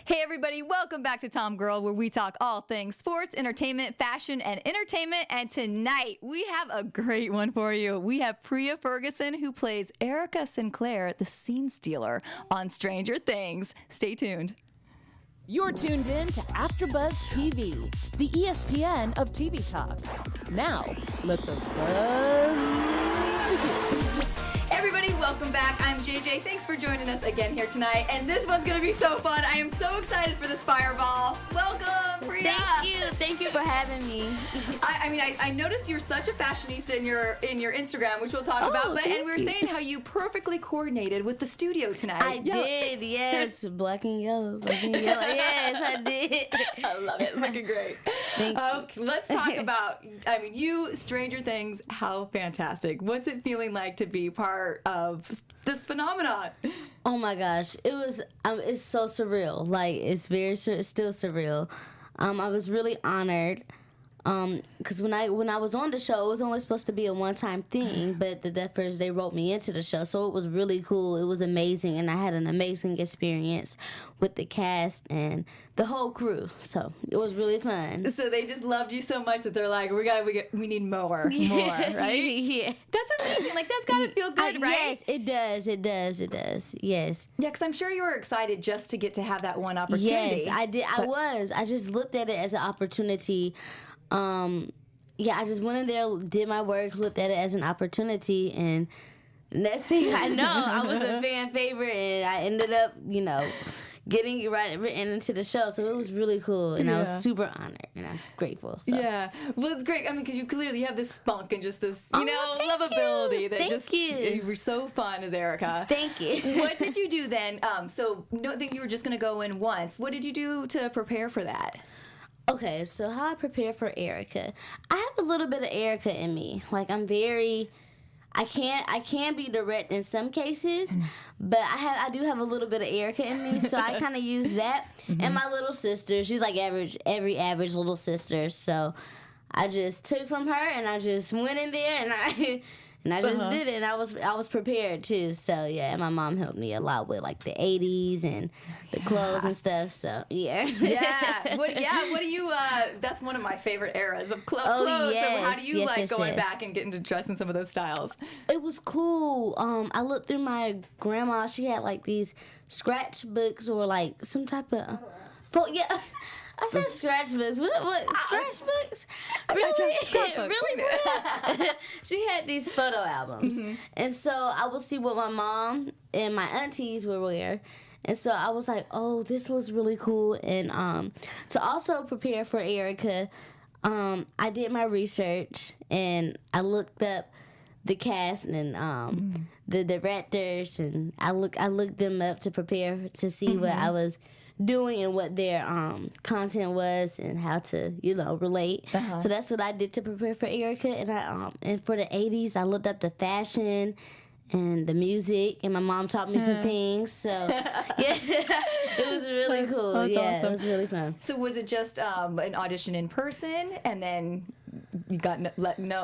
Hey everybody, welcome back to TomGirl, where we talk all things sports, entertainment, fashion, and entertainment. And tonight, we have a great one for you. We have Priah Ferguson, who plays Erica Sinclair, the scene stealer on Stranger Things. Stay tuned. You're tuned in to AfterBuzz TV, the ESPN of TV talk. Now, let the buzz begin. Everybody, welcome back. I'm JJ. Thanks for joining us again here tonight. And this one's going to be so fun. I am so excited for this fireball. Welcome, Priah. Thank you. Thank you for having me. I noticed you're such a fashionista in your Instagram, which we'll talk about. And we were saying how you perfectly coordinated with the studio tonight. I did, yes. Black and yellow. Yes, I did. I love it. Looking great. Thank you. Okay, let's talk about, you, Stranger Things, how fantastic. What's it feeling like to be part of this phenomenon? Oh my gosh. It was, it's so surreal. Like, it's still surreal. I was really honored. Because when I was on the show, it was only supposed to be a one-time thing, but the first they wrote me into the show, so it was really cool. It was amazing, and I had an amazing experience with the cast and the whole crew. So it was really fun. So they just loved you so much that they're like, we need more, right? Yeah, that's amazing. Like, that's gotta feel good, right? Yes, it does. Yes. Yeah, because I'm sure you were excited just to get to have that one opportunity. Yes, I did. I just looked at it as an opportunity. I just went in there, did my work, looked at it as an opportunity, and next thing I know, I was a fan favorite, and I ended up, getting written into the show. So it was really cool, and I was super honored, and I'm grateful. So. Yeah, well, it's great. Because you clearly have this spunk and just this, lovability that you were so fun as Erica. Thank you. What did you do then? So, don't think you were just going to go in once. What did you do to prepare for that? Okay, so how I prepare for Erica. I have a little bit of Erica in me. Like, I can be direct in some cases, but I do have a little bit of Erica in me, so I kind of use that. And my little sister, she's like every average little sister, so I just took from her and I just went in there and I just did it, and I was prepared too. So yeah, and my mom helped me a lot with like the 80s and the clothes and stuff. So yeah. What do you? That's one of my favorite eras of clothes. Yes, so how do you going back and getting to dress in some of those styles? It was cool. I looked through my grandma. She had like these scratchbooks or like some type of. I said scratchbooks. What scratchbooks? Really? She had these photo albums, and so I would see what my mom and my aunties would wear, and so I was like, "Oh, this was really cool." And to also prepare for Erica, I did my research and I looked up the cast and the directors, and I looked them up to prepare to see what I was doing and what their content was and how to relate. So that's what I did to prepare for Erica. And I and for the 80s, I looked up the fashion and the music, and my mom taught me some things. So yeah, it was really cool. That's awesome. It was really fun. So was it just an audition in person, and then you got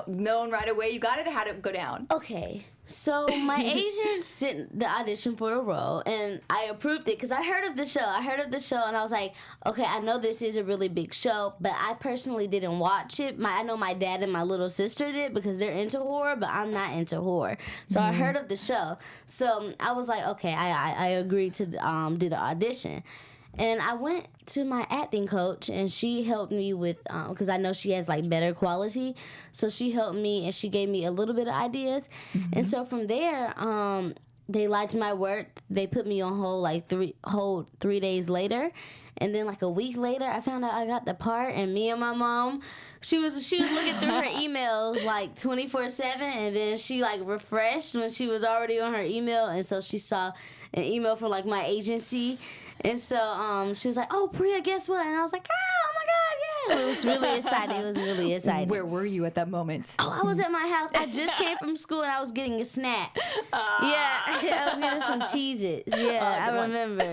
known right away? You got it. How did it go down? Okay. So my agent sent the audition for the role, and I approved it because I heard of the show. And I was like, okay, I know this is a really big show, but I personally didn't watch it. I know my dad and my little sister did because they're into horror, but I'm not into horror. So I heard of the show. So I was like, okay, I agreed to do the audition. And I went to my acting coach, and she helped me with, because I know she has, like, better quality. So she helped me, and she gave me a little bit of ideas. And so from there, they liked my work. They put me on hold, like, 3 days later. And then, like, a week later, I found out I got the part, and me and my mom, she was looking through her emails, like, 24/7, and then she, like, refreshed when she was already on her email, and so she saw an email from, like, my agency. And so she was like, "Oh, Priah, guess what?" And I was like, "Oh my God, yeah!" It was really exciting. Where were you at that moment? Oh, I was at my house. I just came from school, and I was getting a snack. I was getting some Cheez-Its. Yeah, I remember.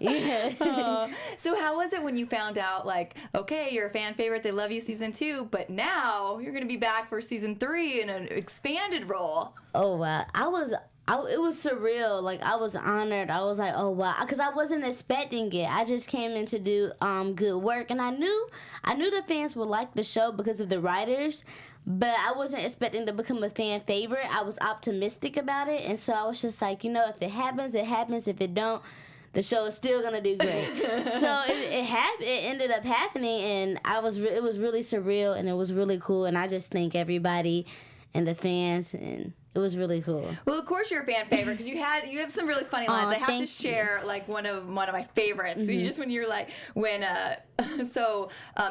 Yeah. So how was it when you found out, like, okay, you're a fan favorite, they love you season 2, but now you're going to be back for season 3 in an expanded role? Oh, wow. it was surreal. Like, I was honored. I was like, oh wow, because I wasn't expecting it. I just came in to do good work, and I knew the fans would like the show because of the writers, but I wasn't expecting to become a fan favorite. I was optimistic about it, and so I was just like, if it happens, it happens. If it don't, the show is still gonna do great. So it ended up happening, and it was really surreal, and it was really cool, and I just thank everybody and the fans, and it was really cool. Well, of course you're a fan favorite because you have some really funny lines. I have to share like one of my favorites. Mm-hmm. Just when you're like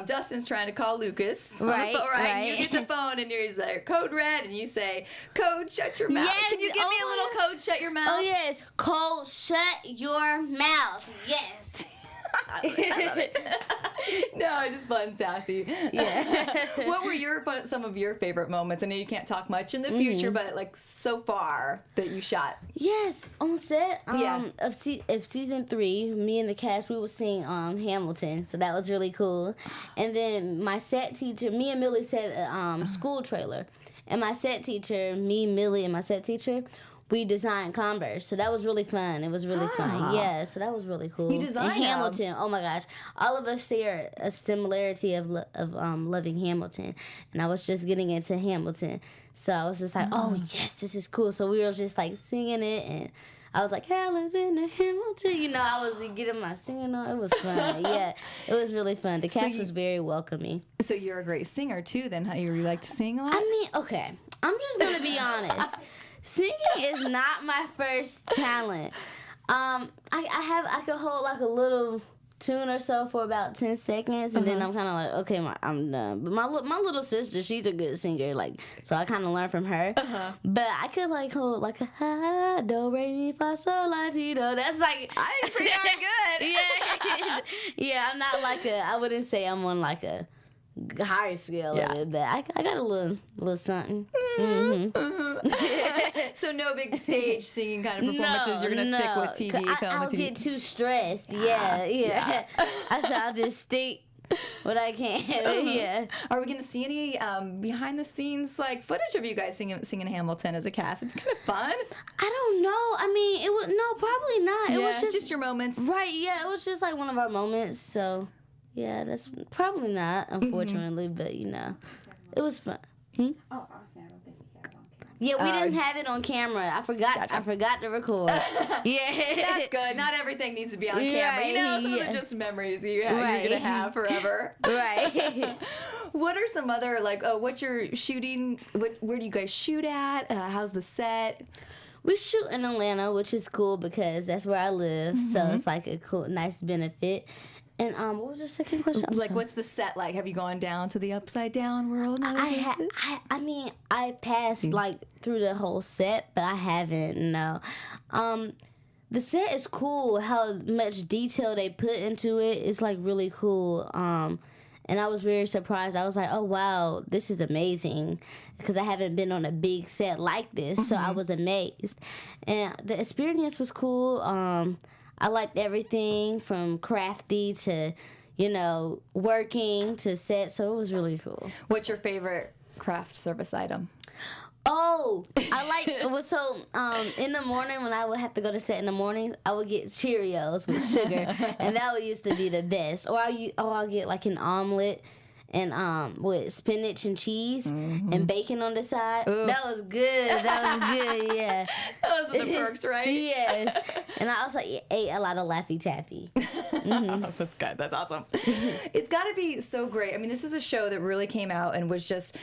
Dustin's trying to call Lucas on the phone, right? You get the phone and he's like, code red, and you say, code shut your mouth. Yes, can you give me a little code shut your mouth? Oh yes, code shut your mouth. Yes. I love it. No, it's just fun, sassy. Yeah. What were some of your favorite moments? I know you can't talk much in the future, but like so far that you shot. Yes, on set of season 3, me and the cast, we would sing Hamilton, so that was really cool. And then my set teacher, me and Millie set a school trailer, and my set teacher, me, Millie, and my set teacher, we designed Converse, so that was really fun. It was really fun. Yeah, so that was really cool. You designed and Hamilton. Oh my gosh, all of us share a similarity of loving Hamilton, and I was just getting into Hamilton, so I was just like, oh yes, this is cool. So we were just like singing it, and I was like, Alexander Hamilton. I was getting my singing on. It was fun. Yeah, it was really fun. The cast was very welcoming. So you're a great singer too, then? Huh? You like to sing a lot? I mean, okay, I'm just gonna be honest. Singing is not my first talent. I could hold like a little tune or so for about 10 seconds, and then I'm kind of like, okay, I'm done. But my little sister, she's a good singer, like, so I kind of learned from her. But I could like hold like a ha do re mi fa sol la ti do. That's like I'm pretty darn good. Yeah, yeah. I'm not like I wouldn't say I'm on like a high scale of it, but I got a little something. So no big stage singing kind of performances. You're gonna stick with TV, film, I'll and TV. get too stressed. Yeah. I'll just stick what I can. Yeah. Are we gonna see any behind the scenes like footage of you guys singing Hamilton as a cast? It'd be kind of fun. I don't know. I mean, probably not. It was just your moments. Right. Yeah. It was just like one of our moments. So. Yeah, that's probably not, unfortunately, but it was fun. Oh, I was saying, I don't think we have it on camera. Yeah, we didn't have it on camera. I forgot. Gotcha. I forgot to record. Yeah, that's good. Not everything needs to be on camera. Some of them are just memories you're gonna have forever. Right. What are some other what's your shooting? Where do you guys shoot at? How's the set? We shoot in Atlanta, which is cool because that's where I live. So it's like a cool, nice benefit. And what was your second question? What's the set like? Have you gone down to the upside down world? I mean, I passed through the whole set, but I haven't. No. The set is cool. How much detail they put into it is really cool. And I was very surprised. I was like, oh wow, this is amazing, because I haven't been on a big set like this. So I was amazed, and the experience was cool. I liked everything from crafty to, working to set, so it was really cool. What's your favorite craft service item? Oh, in the morning when I would have to go to set in the morning, I would get Cheerios with sugar, and that used to be the best. Or I'll get like an omelet and with spinach and cheese and bacon on the side. Ooh. That was good. Yeah. Those are the perks, right? Yes. And I also ate a lot of Laffy Taffy. That's good. That's awesome. It's got to be so great. I mean, this is a show that really came out and was just,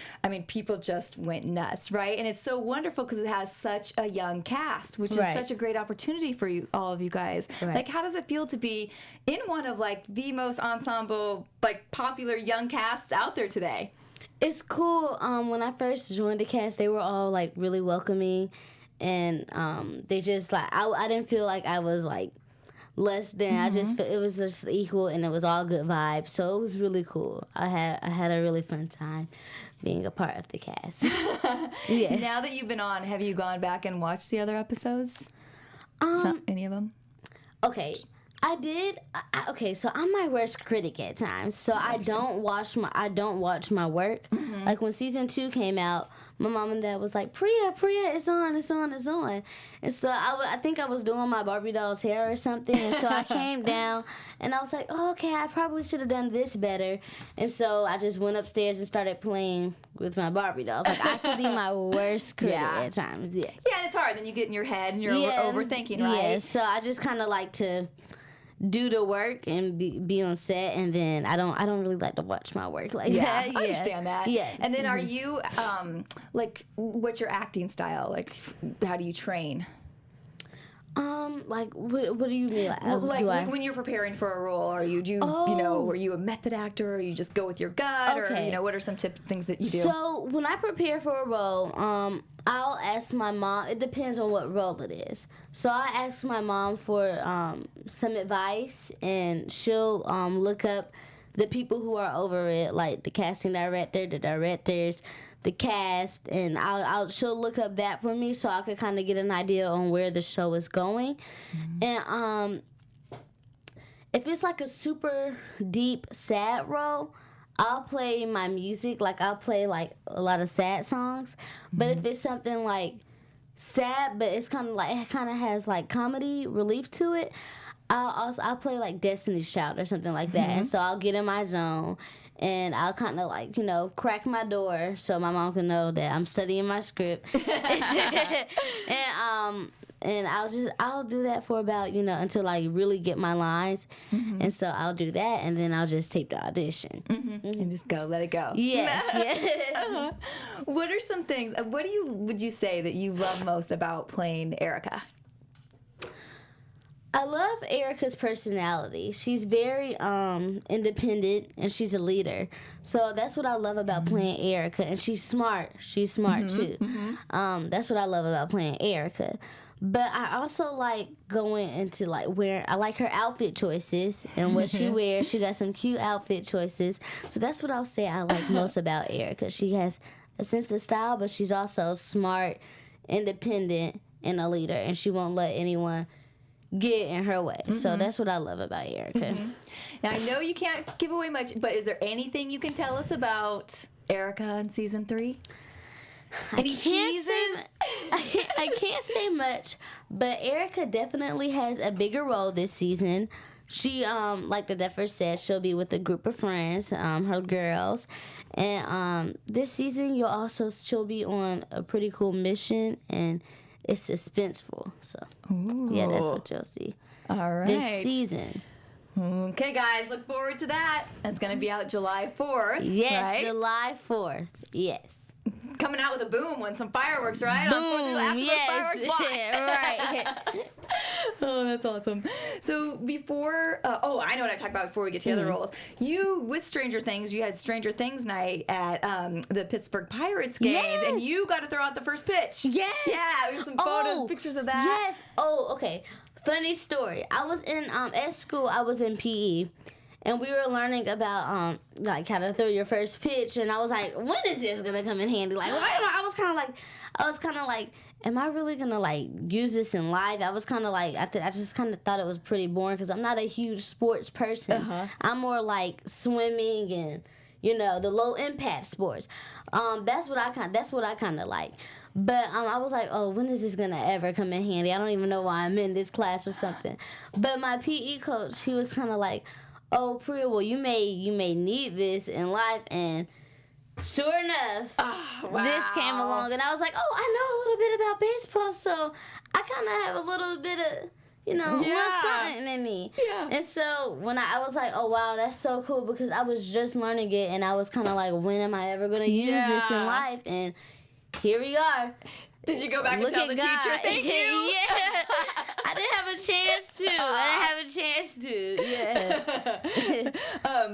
people just went nuts, right? And it's so wonderful because it has such a young cast, which is such a great opportunity for you, all of you guys. Right. How does it feel to be in one of the most ensemble, popular young casts out there today? It's cool. When I first joined the cast, they were all really welcoming, and they just I didn't feel like I was less than. I just felt it was just equal, and it was all good vibes. So it was really cool. I had a really fun time being a part of the cast. Yes. Now that you've been on, have you gone back and watched the other episodes? Any of them? Okay. I did. Okay, so I'm my worst critic at times. So I don't watch my work. When season 2 came out, my mom and dad was like, Priah, it's on. And so I think I was doing my Barbie doll's hair or something. And so I came down and I was like, oh, okay, I probably should have done this better. And so I just went upstairs and started playing with my Barbie dolls. Like, I could be my worst critic at times. Yeah, and it's hard. Then you get in your head and you're overthinking, right? Yeah, so I just kind of like to do the work and be on set, and then I don't really like to watch my work like that. I understand that. Yeah. And then are you like, what's your acting style? Like, how do you train? Like, what do you mean? Like, when you're preparing for a role, are you you know, are you a method actor, or you just go with your gut, or you know, what are some things that you do? So when I prepare for a role, I'll ask my mom. It depends on what role it is. So I ask my mom for some advice, and she'll look up the people who are over it, like the casting director, the directors, the cast, and she'll look up that for me so I could kind of get an idea on where the show is going. And if it's like a super deep sad role, I'll play my music, like I'll play like a lot of sad songs. But if it's something like sad, but it's kind of like, it kind of has like comedy relief to it, I'll play like Destiny's Child or something like that. And so I'll get in my zone, and I'll kind of like, you know, crack my door so my mom can know that I'm studying my script. And I'll do that for about, you know, until I really get my lines. And so I'll do that, and then I'll just tape the audition. And just go, let it go. Yes. What are some things, would you say that you love most about playing Erica? I love Erica's personality. She's very independent, and she's a leader. So that's what I love about playing Erica. And she's smart. She's smart too. That's what I love about playing Erica. But I also like going into like I like her outfit choices and what she wears. She got some cute outfit choices. So that's what I'll say I like most about Erica. She has a sense of style, but she's also smart, independent, and a leader. And she won't let anyone get in her way. So that's what I love about Erica. Now, I know you can't give away much, but is there anything you can tell us about Erica in season 3? Any teases? I can't say much, but Erica definitely has a bigger role this season. She, like the Duffer said, she'll be with a group of friends, her girls. And this season, she'll be on a pretty cool mission, and it's suspenseful. So, yeah, that's what you'll see. All right. This season. Okay, guys, look forward to that. It's going to be out July 4th. Yes, right? July 4th. Yes. Coming out with a boom and some fireworks, right? Boom, after yes. those fireworks, watch. Right. Oh, that's awesome. So before, I know what I talked about before we get to other roles. You, with Stranger Things, you had Stranger Things night at the Pittsburgh Pirates games, and you got to throw out the first pitch. Yes. Yeah, we have some photos, pictures of that. Yes. Oh, okay. Funny story. I was in, at school, I was in PE. And we were learning about like how to throw your first pitch, and I was like, when is this gonna come in handy? Like, why am I was kind of like, am I really gonna like use this in life? I was kind of like, I just kind of thought it was pretty boring because I'm not a huge sports person. I'm more like swimming and, you know, the low impact sports. That's what I kind of like. But I was like, oh, when is this gonna ever come in handy? I don't even know why I'm in this class or something. But my PE coach, he was kind of like, oh, Priah, well, you may need this in life, and sure enough, this came along, and I was like, oh, I know a little bit about baseball, so I kind of have a little bit of, you know, a little something in me. Yeah. And so when I was like, oh, wow, that's so cool, because I was just learning it, and I was kind of like, when am I ever going to use this in life? And here we are. Did you go back and tell the teacher, thank you? Yeah. I didn't have a chance to. Yeah.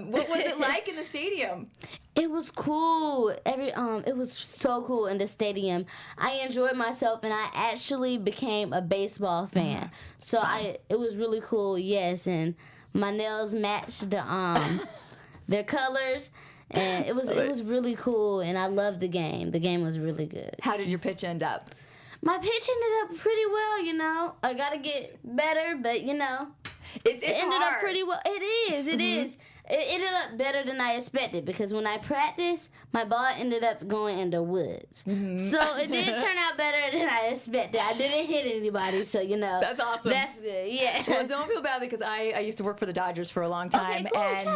What was it like in the stadium? It was cool. It was so cool in the stadium. I enjoyed myself, and I actually became a baseball fan. So it was really cool. Yes, and my nails matched their colors. And it was really cool, and I loved the game. The game was really good. How did your pitch end up? My pitch ended up pretty well, you know. I got to get better, but, you know. It's it ended hard. up pretty well. It is. It ended up better than I expected because when I practiced, my ball ended up going in the woods. So it did turn out better than I expected. I didn't hit anybody, so That's awesome. That's good, yeah. Well, don't feel badly because I used to work for the Dodgers for a long time, cool, and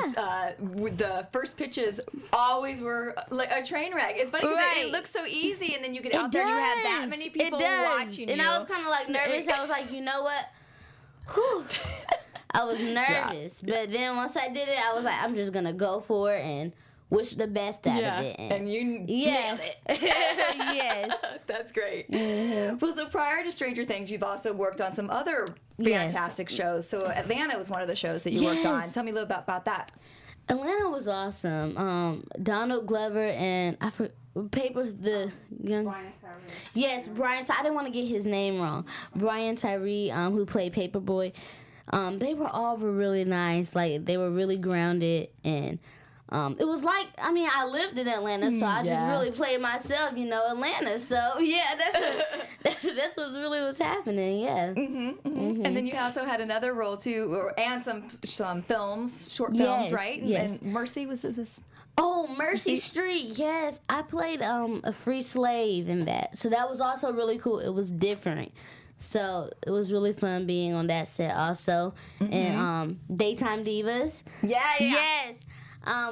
the first pitches always were like a train wreck. It's funny because Right. it looks so easy, and then you get out there and you have that many people watching you. And I was kind of like nervous. I was like, you know what? Whew. I was nervous, but then once I did it, I was like, I'm just gonna go for it and wish the best out of it. And you nailed it. Yes. That's great. Well, so prior to Stranger Things, you've also worked on some other fantastic shows. So Atlanta was one of the shows that you worked on. Tell me a little bit about that. Atlanta was awesome. Donald Glover and young. Brian Tyree. Yes, Brian. So I didn't want to get his name wrong. Brian Tyree, who played Paperboy. They were all really nice. Like they were really grounded, and it was like I lived in Atlanta, so I just really played myself, Atlanta. So yeah, that's what really was happening. Yeah. And then you also had another role too, and some films, short films, right? Yes. And Mercy is this. Oh, Mercy Street, yes. I played a free slave in that. So that was also really cool. It was different. So it was really fun being on that set also. And Daytime Divas. Yeah. Yes.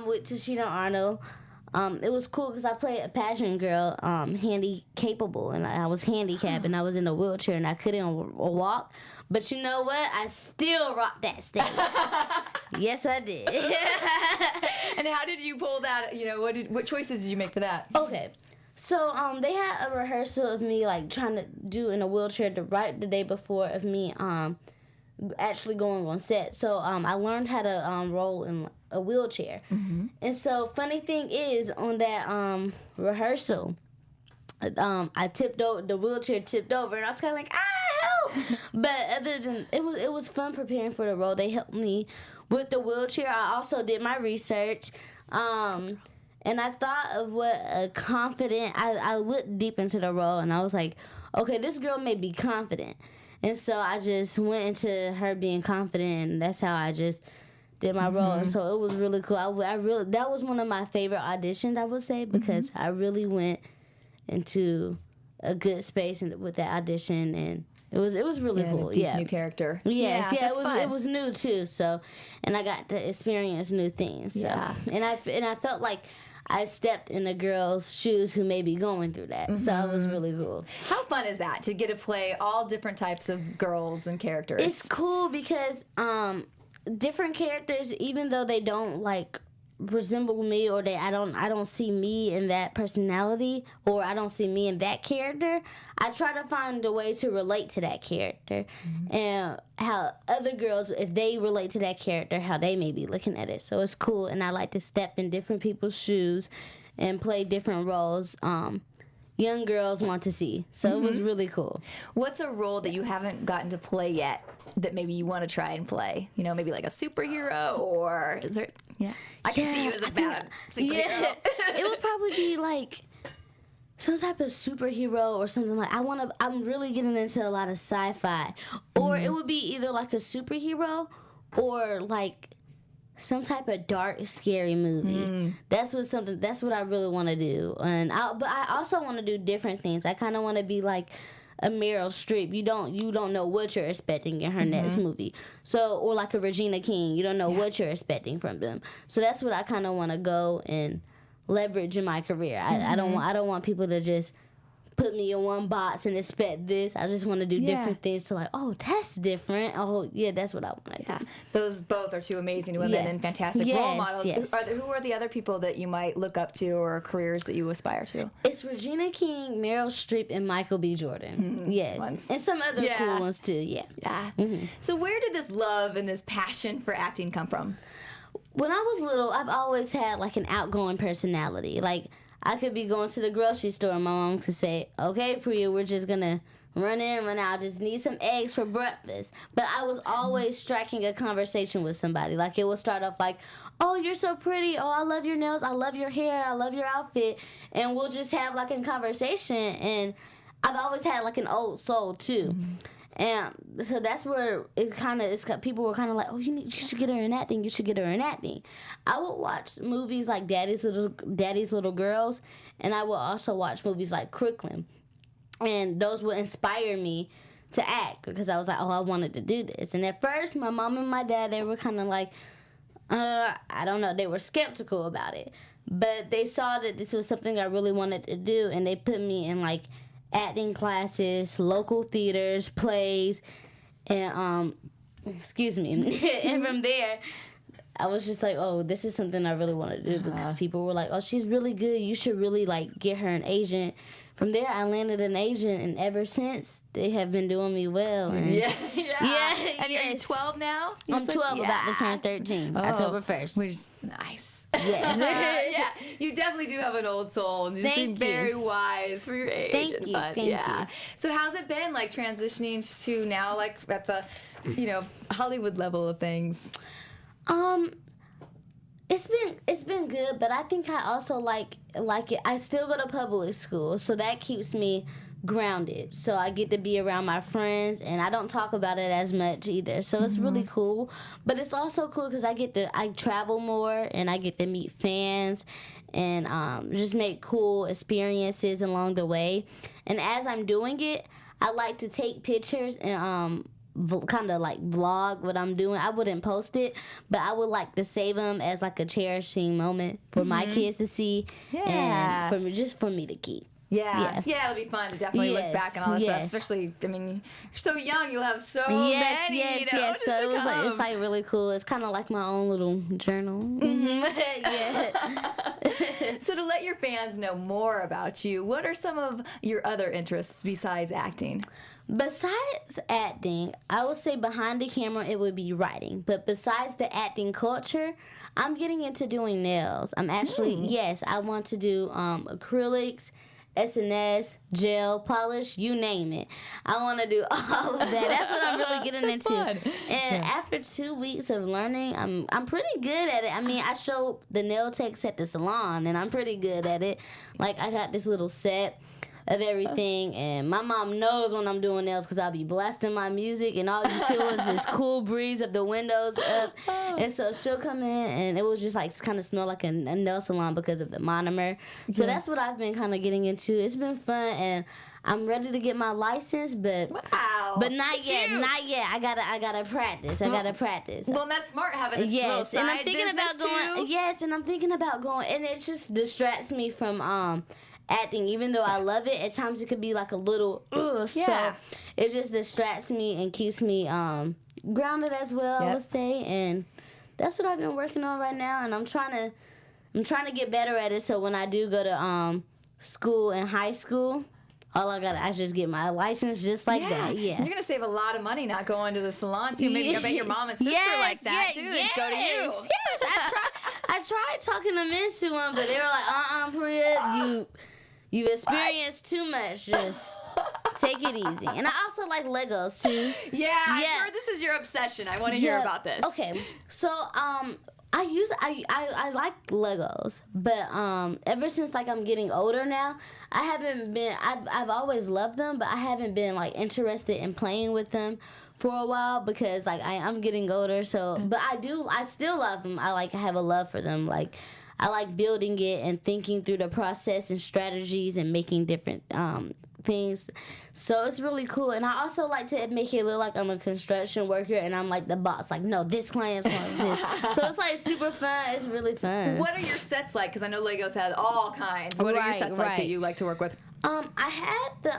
With Tashina Arnold. It was cool because I played a pageant girl, capable, and I was handicapped, and I was in a wheelchair, and I couldn't walk. But you know what? I still rocked that stage. Yes, I did. And how did you pull that? What choices did you make for that? Okay. So they had a rehearsal of me like trying to do in a wheelchair the day before of me actually going on set. So I learned how to roll in a wheelchair. And so funny thing is on that rehearsal, I tipped over, the wheelchair tipped over, and I was kind of like, help! But other than it was fun preparing for the role. They helped me with the wheelchair. I also did my research. And I thought of what a confident, I looked deep into the role, and I was like, okay, this girl may be confident. And so I just went into her being confident, and that's how I just did my role. And so it was really cool. I really, that was one of my favorite auditions, I would say, because I really went into a good space with that audition, and it was really cool. Deep new character. Yes, it was new too. So, and I got to experience new things. So, and I felt like I stepped in a girl's shoes who may be going through that. So it was really cool. How fun is that to get to play all different types of girls and characters? It's cool because different characters, even though they don't resemble me, or I don't see me in that personality, or I don't see me in that character, I try to find a way to relate to that character, and how other girls, if they relate to that character, how they may be looking at it. So it's cool, and I like to step in different people's shoes and play different roles young girls want to see. So it was really cool. What's a role that you haven't gotten to play yet that maybe you want to try and play? Maybe like a superhero, or is there? Yeah, I can see you as a bad superhero. Yeah, it would probably be like some type of superhero or something like. I'm really getting into a lot of sci-fi, or it would be either like a superhero or like some type of dark, scary movie. That's what I really want to do, but I also want to do different things. I kind of want to be like a Meryl Streep. You don't know what you're expecting in her next movie. So, or like a Regina King. You don't know what you're expecting from them. So that's what I kind of want to go and leverage in my career. I don't want people to just put me in one box and expect this. I just want to do different things to that's different. Oh, yeah, that's what I want to do. Those both are two amazing women and fantastic role models. Yes. Who are the other people that you might look up to, or careers that you aspire to? It's Regina King, Meryl Streep, and Michael B. Jordan. Yes. And some other cool ones too, yeah. So where did this love and this passion for acting come from? When I was little, I've always had like an outgoing personality. Like, I could be going to the grocery store and my mom could say, okay, Priya, we're just going to run in, run out. Just need some eggs for breakfast. But I was always striking a conversation with somebody. Like, it would start off like, oh, you're so pretty. Oh, I love your nails. I love your hair. I love your outfit. And we'll just have like a conversation. And I've always had like an old soul too. And so that's where people were kind of like, oh, you should get her in acting. You should get her in acting. I would watch movies like Daddy's Little Girls, and I would also watch movies like Crooklyn. And those would inspire me to act because I was like, oh, I wanted to do this. And at first, my mom and my dad, they were kind of like, I don't know, they were skeptical about it. But they saw that this was something I really wanted to do, and they put me in, like, acting classes, local theaters, plays, and, and from there, I was just like, oh, this is something I really want to do because people were like, oh, she's really good. You should really, like, get her an agent. From there, I landed an agent, and ever since, they have been doing me well. And Yeah. And yes. you're 12 now? I'm 12, about to turn 13, October 1st. Which is nice. Yes. Yeah, you definitely do have an old soul. And you Thank seem you. very wise for your age. Thank and you, fun. thank Yeah. you. So how's it been, like, transitioning to now, like, at the, Hollywood level of things? It's been good, but I think I also like it. I still go to public school, so that keeps me grounded. So I get to be around my friends, and I don't talk about it as much either. So it's really cool. But it's also cool because I travel more, and I get to meet fans, and just make cool experiences along the way. And as I'm doing it, I like to take pictures and kind of like vlog what I'm doing. I wouldn't post it, but I would like to save them as like a cherishing moment for my kids to see, and for me to keep. Yeah, it'll be fun to definitely look Yes, back and all that stuff. yes. Especially, I mean, you're so young, you'll have so Yes, many. yes. So it was like, it's like really cool. It's kind of like my own little journal. Yeah. So to let your fans know more about you, what are some of your other interests besides acting? Besides acting, I would say behind the camera it would be writing. But besides the acting culture, I'm getting into doing nails. I'm actually, yes, I want to do acrylics, SNS, gel polish, you name it. I want to do all of that. That's what I'm really getting into. Fun. And after 2 weeks of learning, I'm pretty good at it. I mean, I show the nail techs at the salon, and I'm pretty good at it. Like, I got this little set of everything, and my mom knows when I'm doing nails because I'll be blasting my music, and all you feel is this cool breeze of the windows up, and so she'll come in, and it was just like kind of smell like a nail salon because of the monomer. So that's what I've been kind of getting into. It's been fun, and I'm ready to get my license, but not yet. Not yet. I gotta practice. I gotta practice. Well, that's smart having a little side and I'm thinking about going. too. Yes, and I'm thinking about going, and it just distracts me from acting. Even though I love it, at times it could be like a little. So it just distracts me and keeps me grounded as well. I would say, and that's what I've been working on right now, and I'm trying to get better at it. So when I do go to school in high school, I just get my license just like that. Yeah. You're gonna save a lot of money not going to the salon too. Maybe I bet your mom and sister like that too. They go to you. Yes, I tried talking them into them, but they were like, Priah, you experienced too much. Just take it easy. And I also like Legos too. Yeah, I heard this is your obsession. I want to hear about this. Okay, so I like Legos, but ever since like I'm getting older now, I haven't been. I've always loved them, but I haven't been like interested in playing with them for a while because like I'm getting older. So, but I still love them. I have a love for them. Like I like building it and thinking through the process and strategies and making different things. So it's really cool. And I also like to make it look like I'm a construction worker and I'm like the boss. Like, no, this client wants this. So it's like super fun. It's really fun. What are your sets like? Because I know Legos has all kinds. What are your sets like that you like to work with? I had the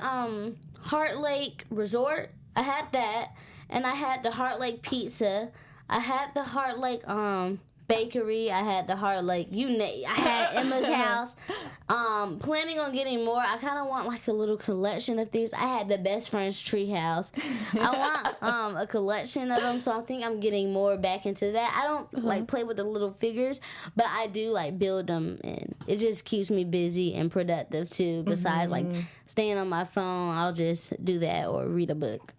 Heart Lake Resort. I had that. And I had the Heart Lake Pizza. I had the Heart Lake Bakery. I had the Heart Lake. I had Emma's house. Planning on getting more. I kind of want like a little collection of these. I had the Best Friends Tree House. I want a collection of them, so I think I'm getting more back into that. I don't like play with the little figures, but I do like build them, and it just keeps me busy and productive too. Besides like staying on my phone, I'll just do that or read a book.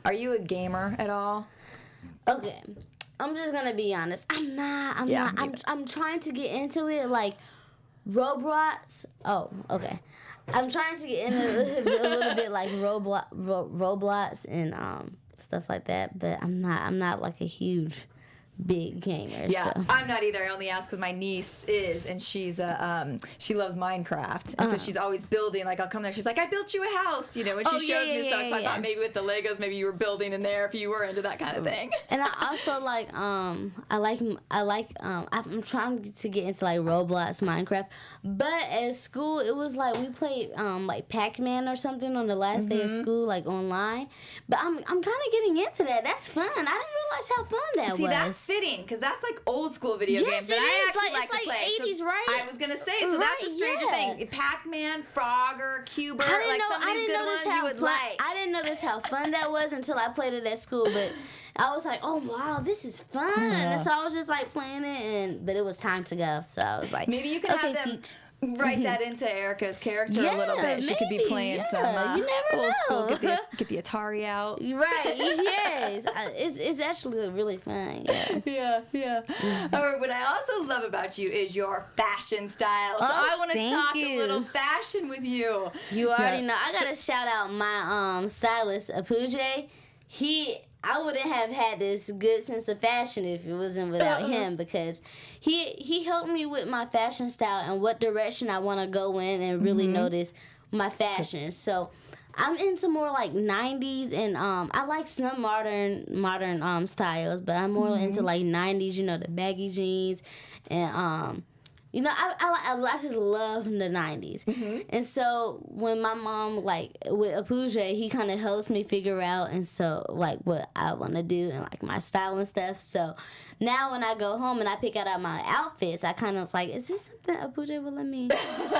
Are you a gamer at all? Okay. I'm just gonna be honest. I'm not. I'm trying to get into it. Like Roblox. Oh, okay. I'm trying to get in a little bit like Roblox and stuff like that, but I'm not like a huge big gamer. Yeah, so. I'm not either. I only ask because my niece is, and she's she loves Minecraft, and so she's always building. Like I'll come there, she's like, "I built you a house," you know, and she shows me stuff. So I thought maybe with the Legos, maybe you were building in there if you were into that kind of thing. And I also like I'm trying to get into like Roblox, Minecraft, but at school it was like we played like Pac-Man or something on the last day of school, like online. But I'm kind of getting into that. That's fun. I didn't realize how fun that was. See, that's fitting because that's like old school video games that I actually like to play. It's like 80s, right? I was gonna say, so that's a stranger thing. Pac-Man, Frogger, Cuber, like some of these good ones you would like. I didn't notice how fun that was until I played it at school, but I was like, oh wow, this is fun. And so I was just like playing it, but it was time to go. So I was like, maybe you can have them write that into Erica's character a little bit. She could be playing some you never old know. school. Get the Atari out. Right? Yes, it's actually really fun. Yeah. Yeah. All right. What I also love about you is your fashion style. So I want to talk a little fashion with you. You already know. I gotta shout out my stylist Apuje. I wouldn't have had this good sense of fashion if it wasn't without him, because he helped me with my fashion style and what direction I want to go in and really notice my fashion. So I'm into more like 90s and I like some modern styles, but I'm more into like 90s, you know, the baggy jeans and you know, I just love the 90s. And so when my mom, like, with Apuje, he kind of helps me figure out, and so, like, what I want to do and, like, my style and stuff. So now when I go home and I pick out my outfits, I kind of like, is this something Apuje will let me,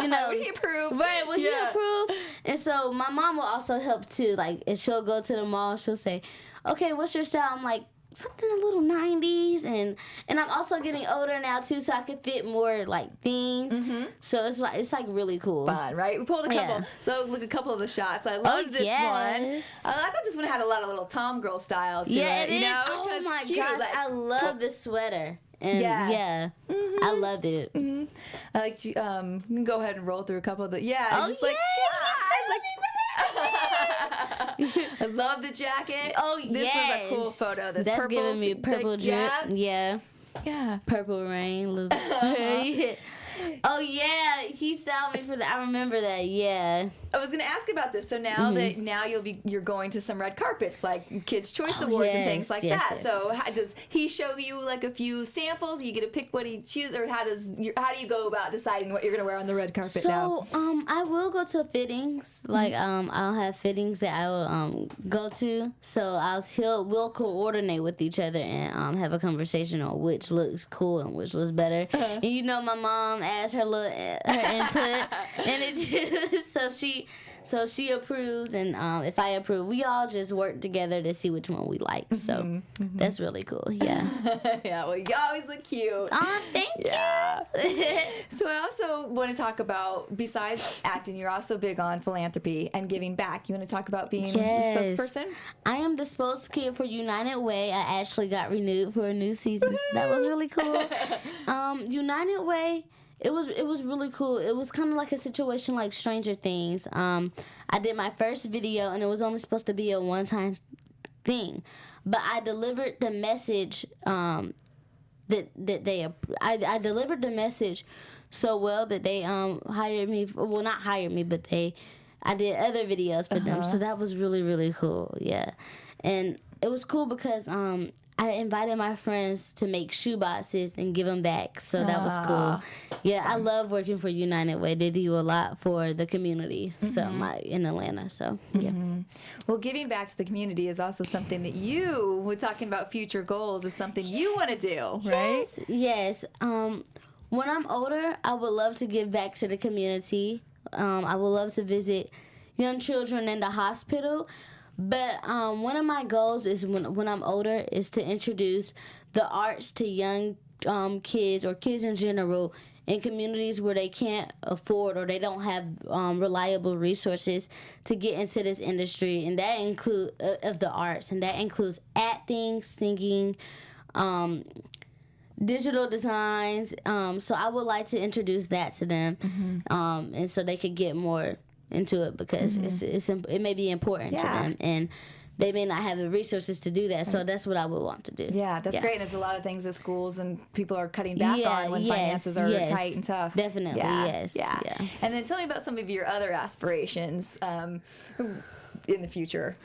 you know? Would he approve? Right, would he approve? And so my mom will also help, too. Like, if she'll go to the mall, she'll say, okay, what's your style? I'm like, something a little 90s, and I'm also getting older now too, so I can fit more like things. So it's like really cool. Fun, right? We pulled a couple. So look, a couple of the shots. I love this one. I thought this one had a lot of little TomGirl style to it. You know? Oh my cute. gosh, Like, I love this sweater. And I love it. I like you. You can go ahead and roll through a couple of the. Just like. I love the jacket. Oh, this was a cool photo. This that's purple, giving me purple drip. Yeah. Purple rain. Oh yeah, he saw me for that. I remember that. Yeah. I was gonna ask about this. So now that you're going to some red carpets like Kids' Choice Awards and things like that. So does he show you like a few samples? You get to pick what he chooses, or how do you go about deciding what you're gonna wear on the red carpet now? So I will go to fittings. Like I'll have fittings that I will go to. So we'll coordinate with each other and have a conversation on which looks cool and which looks better. And you know, my mom asked her input, and it just so she approves, and if I approve, we all just work together to see which one we like. So that's really cool. Yeah. Well, you always look cute. Oh, thank you. So I also want to talk about, besides acting, you're also big on philanthropy and giving back. You want to talk about being a spokesperson? I am the spokeskid for United Way. I actually got renewed for a new season, so that was really cool. United Way. It was really cool. It was kind of like a situation like Stranger Things. I did my first video, and it was only supposed to be a one-time thing, but I delivered the message I delivered the message so well that they hired me. Well, not hired me, but I did other videos for them. So that was really, really cool. Yeah, and it was cool because I invited my friends to make shoe boxes and give them back, so that was cool. Yeah, I love working for United Way. They do a lot for the community, so in Atlanta. So yeah. Well, giving back to the community is also something that you, we're talking about future goals, is something you want to do, right? Yes. When I'm older, I would love to give back to the community. I would love to visit young children in the hospital. But one of my goals is when I'm older is to introduce the arts to young kids or kids in general in communities where they can't afford or they don't have reliable resources to get into this industry, and that include of the arts, and that includes acting, singing, digital designs. So I would like to introduce that to them, and so they could get more into it because it may be important to them, and they may not have the resources to do that. So that's what I would want to do. Yeah, that's great. And it's a lot of things that schools and people are cutting back on when finances are tight and tough. Definitely, yes. Yeah. And then tell me about some of your other aspirations in the future.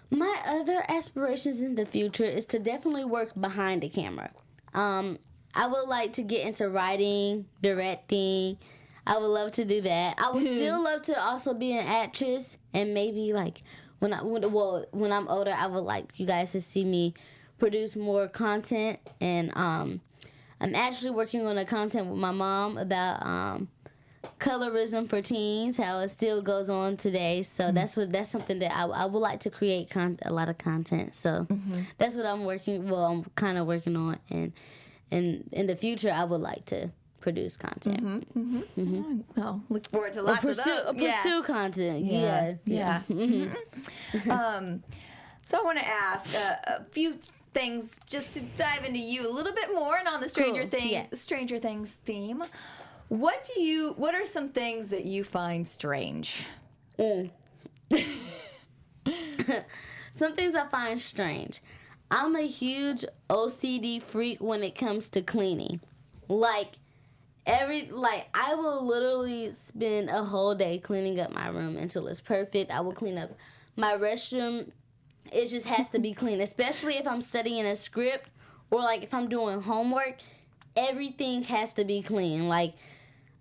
My other aspirations in the future is to definitely work behind the camera. I would like to get into writing, directing. I would love to do that. I would still love to also be an actress, and maybe like when I'm older, I would like you guys to see me produce more content. And I'm actually working on a content with my mom about colorism for teens, how it still goes on today. So that's something that I would like to create a lot of content. So that's what I'm kind of working on, and in the future I would like to produce content. Well, look forward to lots of those. Pursue content. Yeah. So I want to ask a few things just to dive into you a little bit more and on the Stranger Things theme. What are some things that you find strange? Some things I find strange. I'm a huge OCD freak when it comes to cleaning. I will literally spend a whole day cleaning up my room until it's perfect. I will clean up my restroom. It just has to be clean, especially if I'm studying a script or like if I'm doing homework. Everything has to be clean. Like,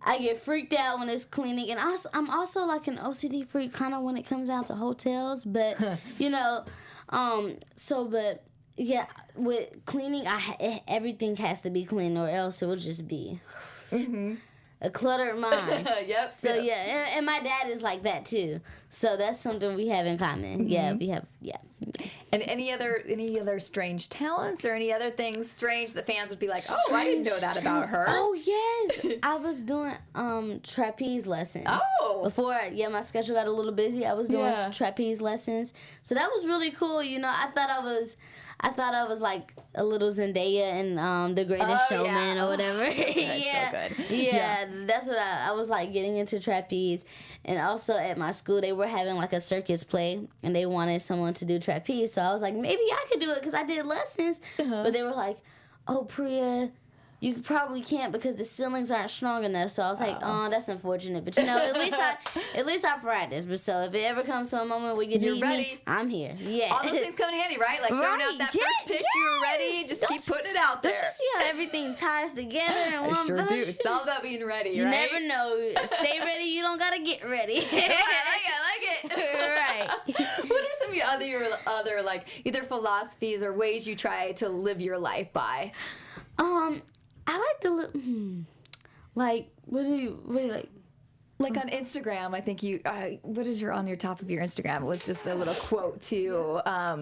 I get freaked out when it's cleaning, and I'm also like an OCD freak kind of when it comes down to hotels, but yeah, with cleaning, everything has to be clean, or else it will just be a cluttered mind. Yep. So yeah, and my dad is like that too. So that's something we have in common. Yeah, we have. Yeah. And any other strange talents or any other things strange that fans would be like, oh, I didn't know that about her. Oh yes, I was doing trapeze lessons. Oh. Before my schedule got a little busy, I was doing trapeze lessons. So that was really cool. I thought I was like a little Zendaya in The Greatest Showman or whatever. That's so good. Yeah, that's what I was like getting into trapeze. And also at my school, they were having like a circus play, and they wanted someone to do trapeze. So I was like, maybe I could do it because I did lessons. But they were like, oh, Priah, you probably can't because the ceilings aren't strong enough. So I was like, oh, that's unfortunate. But at least I practiced. But so if it ever comes to a moment where you're ready, me, I'm here. Yeah. All those things come in handy, right? Like throwing out that first pitch, you were ready. Just keep putting it out there. Don't you see how everything ties together in one sure bunch? do. It's all about being ready, You right? never know. Stay ready. You don't gotta get ready. I like it. Right. What are some of your other like either philosophies or ways you try to live your life by? I like to live. Like, what do you like? Like on Instagram, I think what is on your top of your Instagram? It was just a little quote too. But I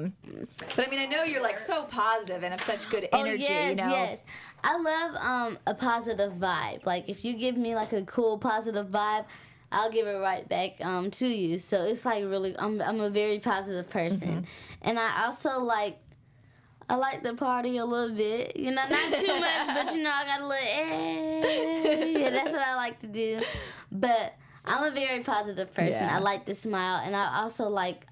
mean, I know you're like so positive and have such good energy. Oh, yes. I love a positive vibe. Like if you give me like a cool positive vibe, I'll give it right back to you. So it's like really, I'm a very positive person, and I also I like to party a little bit, not too much, but I got a little, yeah, that's what I like to do. But I'm a very positive person. Yeah. I like to smile, and I also like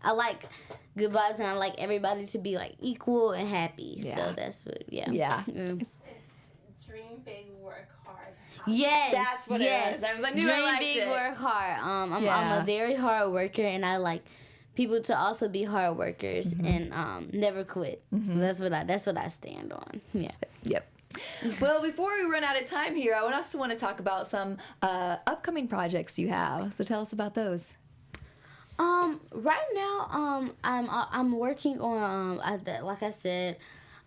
good vibes, and I like everybody to be like equal and happy. Yeah. So that's what, Yeah. It's dream big, work hard. Yes, That's what it is. I knew I Dream liked big, it. work hard. I'm a very hard worker, and I like people to also be hard workers and never quit. So that's what I stand on. Yeah. Yep. Well, before we run out of time here, I also want to talk about some upcoming projects you have. So tell us about those. Right now, I'm working on like I said,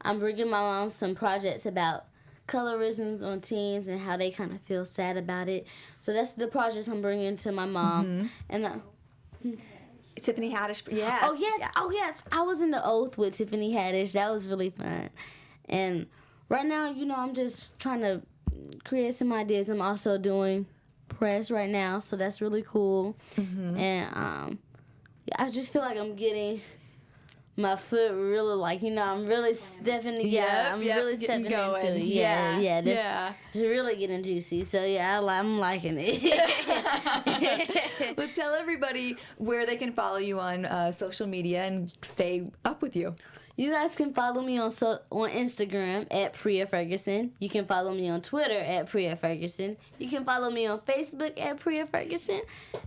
I'm bringing my mom some projects about colorisms on teens and how they kind of feel sad about it. So that's the projects I'm bringing to my mom. And Tiffany Haddish. Yeah. Oh yes. Yeah. Oh yes. I was in the Oath with Tiffany Haddish. That was really fun. And right now, I'm just trying to create some ideas. I'm also doing press right now, so that's really cool. And I just feel like I'm getting my foot really I'm really stepping really stepping going. into it. Yeah. It's really getting juicy. So yeah, I'm liking it. Well, tell everybody where they can follow you on social media and stay up with you. You guys can follow me on Instagram at Priah Ferguson. You can follow me on Twitter at Priah Ferguson. You can follow me on Facebook at Priah Ferguson.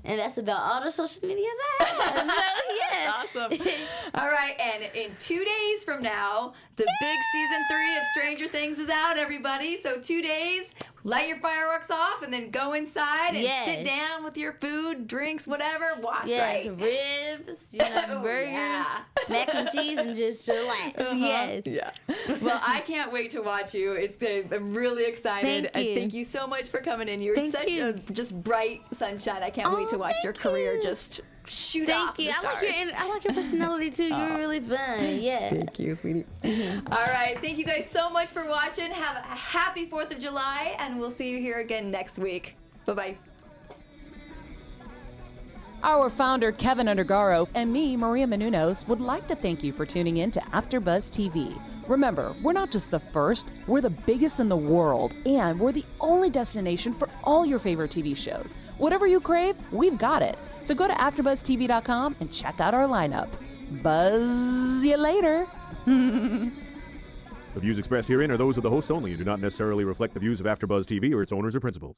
And that's about all the social medias I have. So, yeah. Awesome. All right, and in 2 days from now, the big season 3 of Stranger Things is out, everybody. So 2 days, light your fireworks off, and then go inside and sit down with your food, drinks, whatever. Watch, right? Ribs, burgers, mac and cheese, and just relax. Yes. Yeah. Well, I can't wait to watch you. I'm really excited. Thank you. Thank you so much for coming in. You're such a just bright sunshine. I can't wait to watch your career just shoot off Thank you. the stars. I like your personality too. You're really fun. Yeah. Thank you, sweetie. All right. Thank you guys so much for watching. Have a happy 4th of July, and we'll see you here again next week. Bye-bye. Our founder, Kevin Undergaro, and me, Maria Menounos, would like to thank you for tuning in to AfterBuzz TV. Remember, we're not just the first, we're the biggest in the world, and we're the only destination for all your favorite TV shows. Whatever you crave, we've got it. So go to AfterBuzzTV.com and check out our lineup. Buzz you later. The views expressed herein are those of the hosts only and do not necessarily reflect the views of AfterBuzz TV or its owners or principals.